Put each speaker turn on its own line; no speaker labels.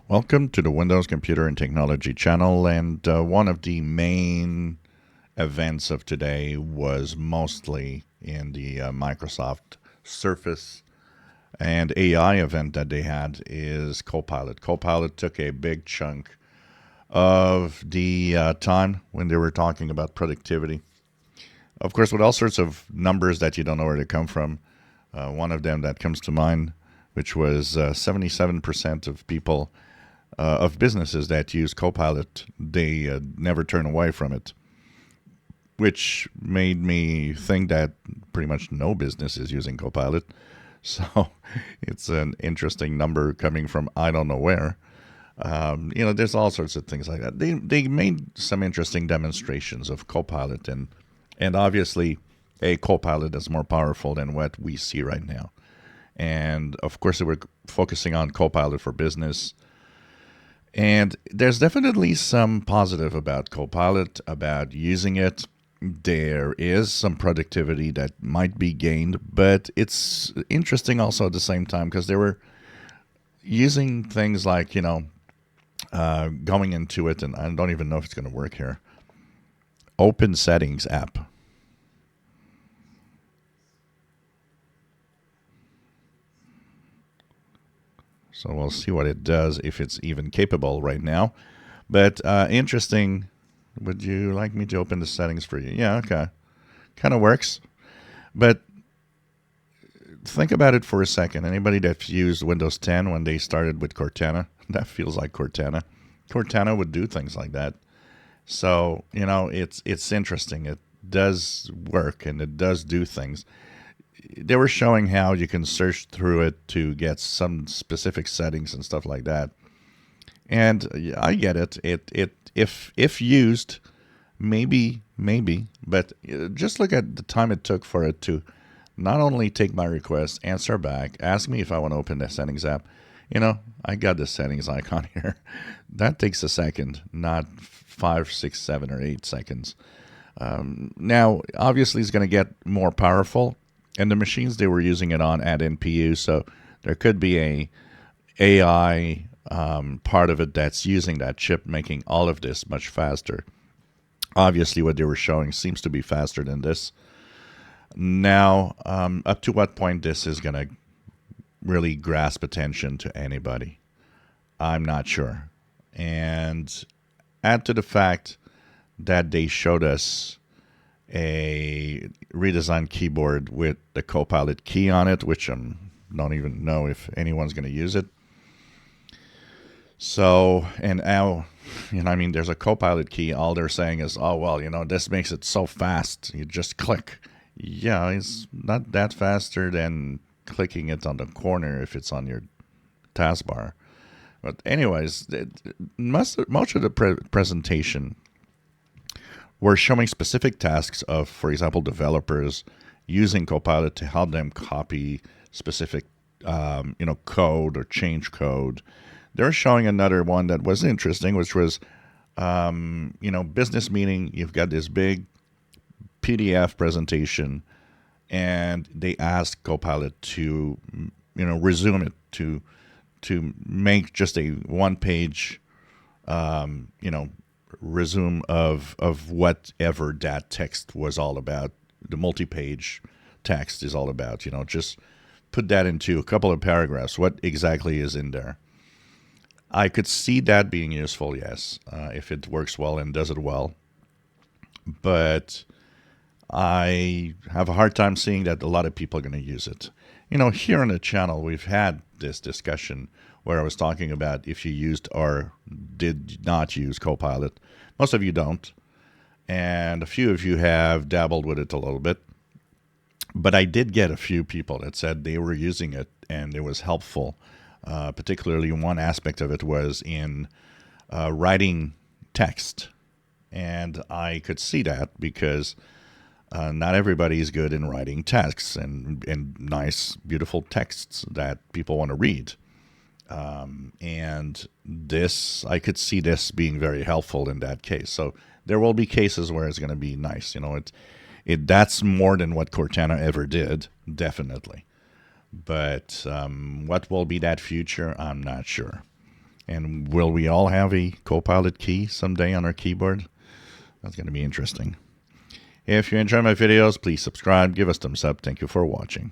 Welcome to the Windows Computer and Technology channel. And one of the main events of today was mostly in the Microsoft Surface and AI event that they had is Copilot. Copilot took a big chunk of the time when they were talking about productivity. Of course, with all sorts of numbers that you don't know where they come from. One of them that comes to mind, which was 77% of people of businesses that use Copilot, they never turn away from it, which made me think that pretty much no business is using Copilot. So it's an interesting number coming from I don't know where. There's all sorts of things like that. They made some interesting demonstrations of Copilot, and obviously a Copilot is more powerful than what we see right now. And of course, they were focusing on Copilot for business. And there's definitely some positive about Copilot, about using it. There is some productivity that might be gained, but it's interesting also at the same time because they were using things like, going into it, and I don't even know if it's going to work here. Open Settings app. So we'll see what it does, if it's even capable right now. But interesting. Would you like me to open the settings for you? Yeah, okay. Kind of works. But think about it for a second. Anybody that's used Windows 10 when they started with Cortana, that feels like Cortana. Cortana would do things like that. So, it's interesting. It does work and it does do things. They were showing how you can search through it to get some specific settings and stuff like that. And I get it. If used, maybe, but just look at the time it took for it to not only take my request, answer back, ask me if I want to open the settings app. I got the settings icon here. That takes a second, not 5, 6, 7, or 8 seconds. Now, obviously, it's going to get more powerful, and the machines they were using it on at NPU, so there could be a AI part of it that's using that chip, making all of this much faster. Obviously, what they were showing seems to be faster than this. Now, up to what point this is going to really grasp attention to anybody, I'm not sure. And add to the fact that they showed us a redesigned keyboard with the Copilot key on it, which I don't even know if anyone's going to use it. So, and now, there's a Copilot key. All they're saying is, oh, well, this makes it so fast. You just click. Yeah, it's not that faster than clicking it on the corner if it's on your taskbar. But anyways, most of the presentation were showing specific tasks of, for example, developers using Copilot to help them copy specific, code or change code. They're showing another one that was interesting, which was, business meeting. You've got this big PDF presentation, and they asked Copilot to, resume it to make just a one-page, resume of whatever that text was all about. The multi-page text is all about. Just put that into a couple of paragraphs. What exactly is in there? I could see that being useful, yes, if it works well and does it well. But I have a hard time seeing that a lot of people are going to use it. Here on the channel, we've had this discussion where I was talking about if you used or did not use Copilot. Most of you don't, and a few of you have dabbled with it a little bit. But I did get a few people that said they were using it and it was helpful. Particularly one aspect of it was in writing text. And I could see that because not everybody is good in writing texts and nice, beautiful texts that people want to read. And this, I could see this being very helpful in that case. So there will be cases where it's going to be nice. That's more than what Cortana ever did, definitely. But what will be that future, I'm not sure. And will we all have a Copilot key someday on our keyboard? That's going to be interesting. If you enjoy my videos, please subscribe, give us a thumbs up. Thank you for watching.